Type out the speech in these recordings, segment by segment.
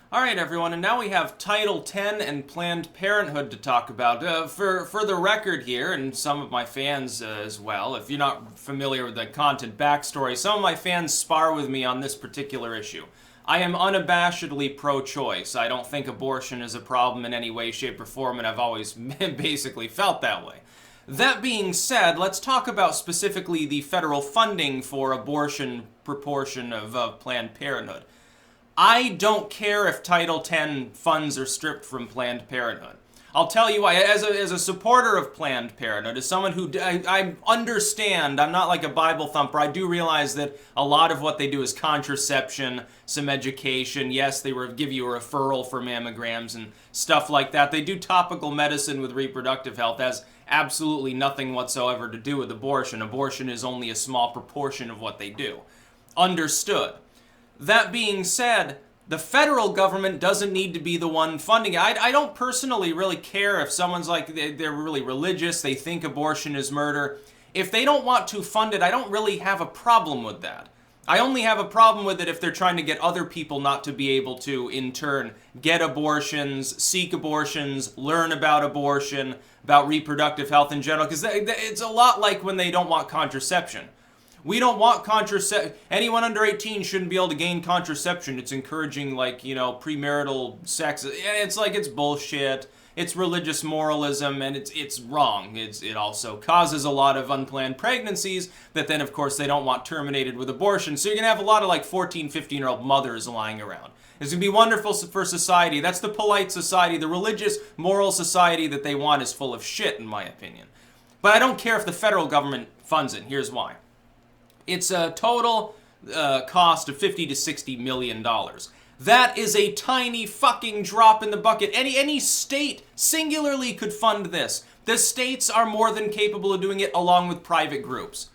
All right, everyone, and now we have Title 10 and Planned Parenthood to talk about. For the record here, and some of my fans as well, if you're not familiar with the content backstory, some of my fans spar with me on this particular issue. I am unabashedly pro-choice. I don't think abortion is a problem in any way, shape, or form, and I've always basically felt that way. That being said, let's talk about specifically the federal funding for abortion proportion of Planned Parenthood. I don't care if Title 10 funds are stripped from Planned Parenthood. I'll tell you why. As a supporter of Planned Parenthood, as someone who I understand, I'm not like a Bible thumper. I do realize that a lot of what they do is contraception, some education. Yes, they give you a referral for mammograms and stuff like that. They do topical medicine with reproductive health. Has absolutely nothing whatsoever to do with abortion. Abortion is only a small proportion of what they do. Understood. That being said, the federal government doesn't need to be the one funding it. I don't personally really care if someone's like, they're really religious, they think abortion is murder. If they don't want to fund it, I don't really have a problem with that. I only have a problem with it if they're trying to get other people not to be able to, in turn, get abortions, seek abortions, learn about abortion, about reproductive health in general, because it's a lot like when they don't want contraception. We don't want contraception. Anyone under 18 shouldn't be able to gain contraception. It's encouraging, like, premarital sex. It's bullshit. It's religious moralism, and it's wrong. It also causes a lot of unplanned pregnancies that then, of course, they don't want terminated with abortion. So you're going to have a lot of, 14, 15-year-old mothers lying around. It's going to be wonderful for society. That's the polite society. The religious, moral society that they want is full of shit, in my opinion. But I don't care if the federal government funds it. Here's why. It's a total cost of $50 to $60 million. That is a tiny fucking drop in the bucket. Any state singularly could fund this. The states are more than capable of doing it along with private groups.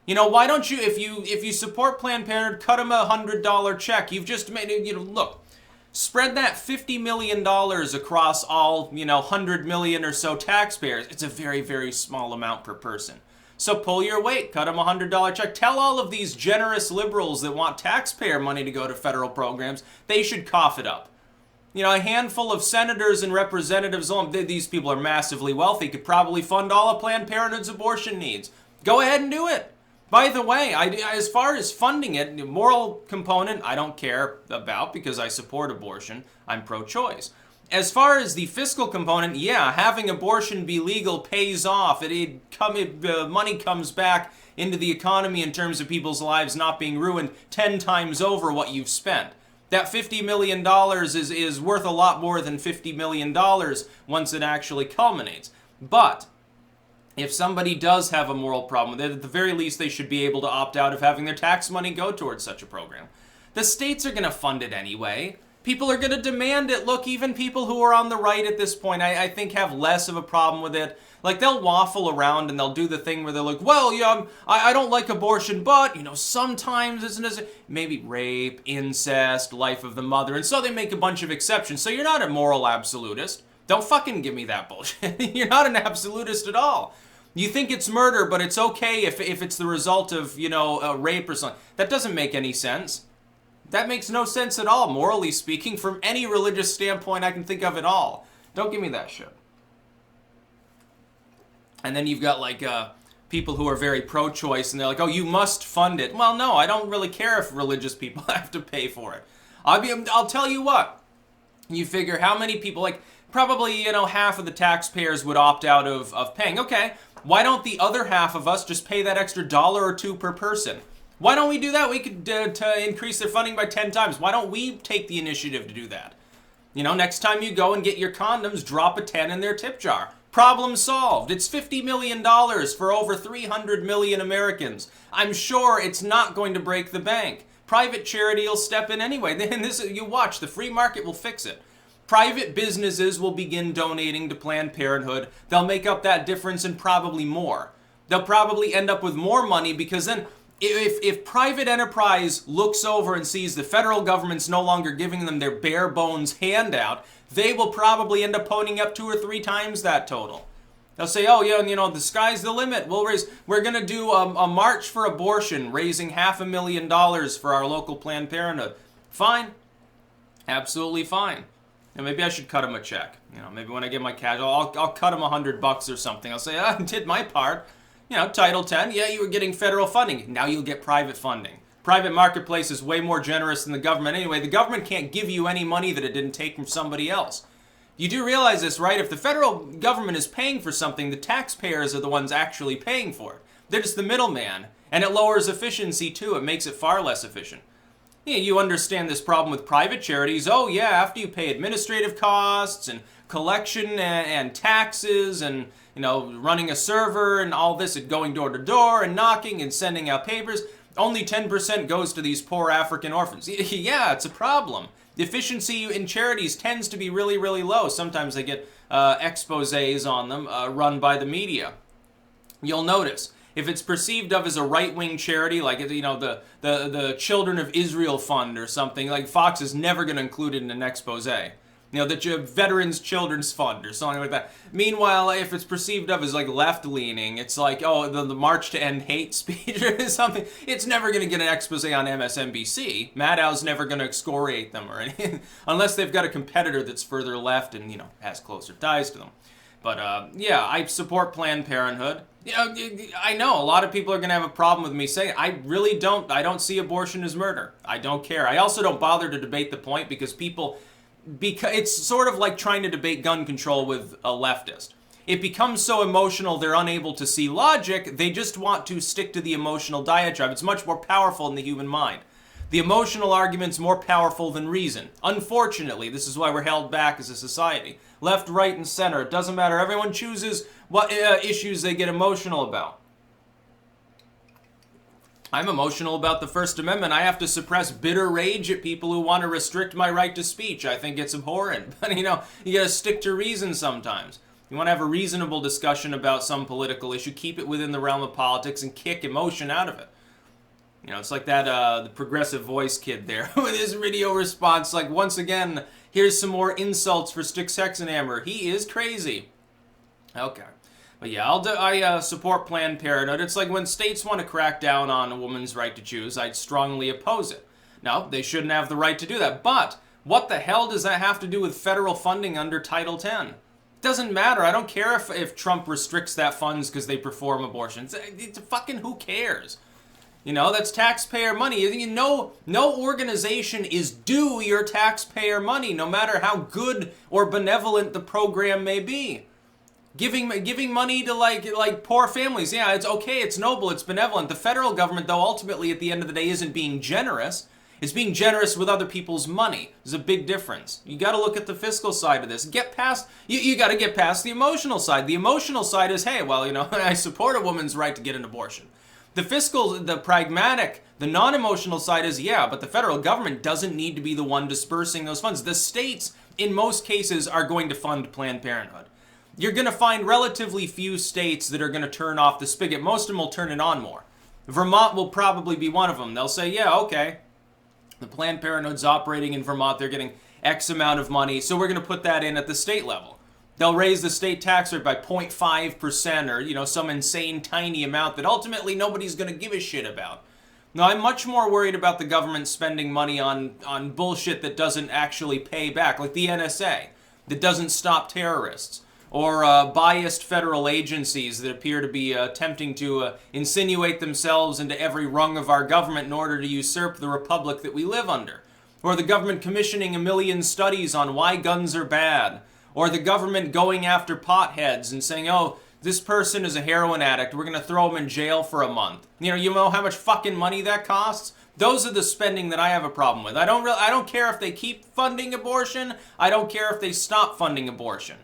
Why don't you, if you support Planned Parenthood, cut them $100 check. You've just made, look, spread that $50 million across all, 100 million or so taxpayers. It's a very, very small amount per person. So pull your weight, cut them $100 check. Tell all of these generous liberals that want taxpayer money to go to federal programs, they should cough it up. A handful of senators and representatives, these people are massively wealthy, could probably fund all of Planned Parenthood's abortion needs. Go ahead and do it. By the way, as far as funding it, the moral component, I don't care about because I support abortion. I'm pro-choice. As far as the fiscal component, yeah, having abortion be legal pays off. Money comes back into the economy in terms of people's lives not being ruined 10 times over what you've spent. That $50 million is worth a lot more than $50 million once it actually culminates. But if somebody does have a moral problem with it, at the very least they should be able to opt out of having their tax money go towards such a program. The states are going to fund it anyway. People are going to demand it. Look, even people who are on the right at this point, I think have less of a problem with it. Like, they'll waffle around and they'll do the thing where they're like, well, yeah, I don't like abortion, but, sometimes isn't maybe rape, incest, life of the mother, and so they make a bunch of exceptions. So you're not a moral absolutist. Don't fucking give me that bullshit. You're not an absolutist at all. You think it's murder, but it's okay if it's the result of, a rape or something. That doesn't make any sense. That makes no sense at all, morally speaking, from any religious standpoint I can think of at all. Don't give me that shit. And then you've got, people who are very pro-choice, and they're like, oh, you must fund it. Well, no, I don't really care if religious people have to pay for it. I'll tell you what. You figure how many people, probably, half of the taxpayers would opt out of paying. Okay, why don't the other half of us just pay that extra $1 or $2 per person? Why don't we do that? We could to increase their funding by 10 times. Why don't we take the initiative to do that? Next time you go and get your condoms, drop a 10 in their tip jar. Problem solved. It's $50 million for over 300 million Americans. I'm sure it's not going to break the bank. Private charity will step in anyway. Then you watch, the free market will fix it. Private businesses will begin donating to Planned Parenthood. They'll make up that difference and probably more. They'll probably end up with more money because then if private enterprise looks over and sees the federal government's no longer giving them their bare bones handout, they will probably end up ponying up 2 or 3 times that total. They'll say, oh yeah, the sky's the limit. We're going to do a march for abortion, raising $500,000 for our local Planned Parenthood. Fine. Absolutely fine. And maybe I should cut him a check. Maybe when I get my cash, I'll cut him $100 or something. I'll say, I did my part. Title 10, yeah, you were getting federal funding. Now you'll get private funding. Private marketplace is way more generous than the government anyway. The government can't give you any money that it didn't take from somebody else. You do realize this, right? If the federal government is paying for something, the taxpayers are the ones actually paying for it. They're just the middleman. And it lowers efficiency too. It makes it far less efficient. Yeah, you understand this problem with private charities. Oh yeah, after you pay administrative costs and collection and taxes and running a server and all this and going door to door and knocking and sending out papers, only 10% goes to these poor African orphans. Yeah, it's a problem. The efficiency in charities tends to be really, really low. Sometimes they get exposés on them run by the media. You'll notice, if it's perceived of as a right-wing charity, like the Children of Israel Fund or something, like Fox is never going to include it in an exposé. The Veterans Children's Fund or something like that. Meanwhile, if it's perceived of as like left-leaning, it's like, oh, the March to End Hate speech or something, it's never going to get an expose on MSNBC. Maddow's never going to excoriate them or anything, unless they've got a competitor that's further left and, has closer ties to them. But, yeah, I support Planned Parenthood. I know a lot of people are going to have a problem with me saying I really don't. I don't see abortion as murder. I don't care. I also don't bother to debate the point because it's sort of like trying to debate gun control with a leftist. It becomes so emotional they're unable to see logic. They just want to stick to the emotional diatribe. It's much more powerful in the human mind. The emotional argument's more powerful than reason. Unfortunately, this is why we're held back as a society. Left, right, and center. It doesn't matter. Everyone chooses what issues they get emotional about. I'm emotional about the First Amendment. I have to suppress bitter rage at people who want to restrict my right to speech. I think it's abhorrent. But, you gotta stick to reason sometimes. You want to have a reasonable discussion about some political issue, keep it within the realm of politics and kick emotion out of it. It's like that, the Progressive Voice kid there with his video response, like, once again, here's some more insults for Stick Sexenhammer. He is crazy. Okay. But yeah, I support Planned Parenthood. It's like when states want to crack down on a woman's right to choose, I'd strongly oppose it. No, they shouldn't have the right to do that. But what the hell does that have to do with federal funding under Title 10? It doesn't matter. I don't care if Trump restricts that funds because they perform abortions. It's fucking who cares? That's taxpayer money. No organization is due your taxpayer money, no matter how good or benevolent the program may be. Giving money to like poor families, yeah, it's okay, it's noble, it's benevolent. The federal government, though, ultimately at the end of the day isn't being generous. It's being generous with other people's money. There's a big difference. You got to look at the fiscal side of this. You got to get past the emotional side. The emotional side is, hey, well, I support a woman's right to get an abortion. The fiscal, the pragmatic, the non-emotional side is, yeah, but the federal government doesn't need to be the one dispersing those funds. The states, in most cases, are going to fund Planned Parenthood. You're going to find relatively few states that are going to turn off the spigot. Most of them will turn it on more. Vermont will probably be one of them. They'll say, yeah, okay, the Planned Parenthood's operating in Vermont. They're getting X amount of money, so we're going to put that in at the state level. They'll raise the state tax rate by 0.5% or, some insane tiny amount that ultimately nobody's going to give a shit about. Now, I'm much more worried about the government spending money on bullshit that doesn't actually pay back, like the NSA, that doesn't stop terrorists, or biased federal agencies that appear to be attempting to insinuate themselves into every rung of our government in order to usurp the republic that we live under, or the government commissioning a million studies on why guns are bad, or the government going after potheads and saying, oh, this person is a heroin addict, we're going to throw him in jail for a month. You know how much fucking money that costs? Those are the spending that I have a problem with. I don't care if they keep funding abortion. I don't care if they stop funding abortion.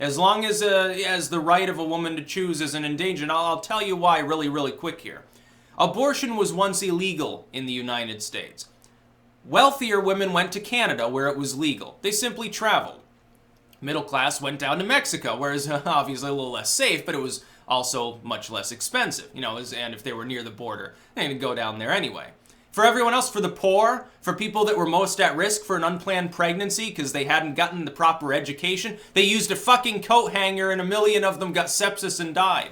As long as the right of a woman to choose isn't endangered. I'll tell you why really, really quick here. Abortion was once illegal in the United States. Wealthier women went to Canada where it was legal. They simply traveled. Middle class went down to Mexico, where it's obviously a little less safe, but it was also much less expensive, and if they were near the border, they'd go down there anyway. For everyone else, for the poor, for people that were most at risk for an unplanned pregnancy because they hadn't gotten the proper education, they used a fucking coat hanger and a million of them got sepsis and died.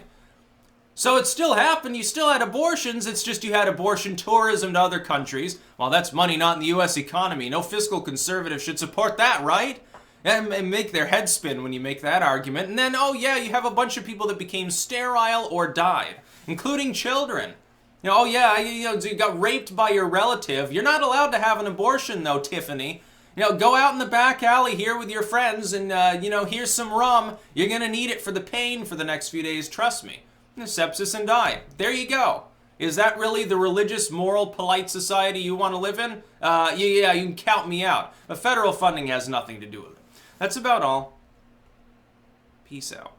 So it still happened. You still had abortions. It's just you had abortion tourism to other countries. Well, that's money not in the U.S. economy. No fiscal conservative should support that, right? And make their head spin when you make that argument. And then, oh yeah, you have a bunch of people that became sterile or died, including children. Oh yeah, you got raped by your relative. You're not allowed to have an abortion though, Tiffany. Go out in the back alley here with your friends and, here's some rum. You're going to need it for the pain for the next few days, trust me. Sepsis and die. There you go. Is that really the religious, moral, polite society you want to live in? Yeah, you can count me out. But federal funding has nothing to do with it. That's about all. Peace out.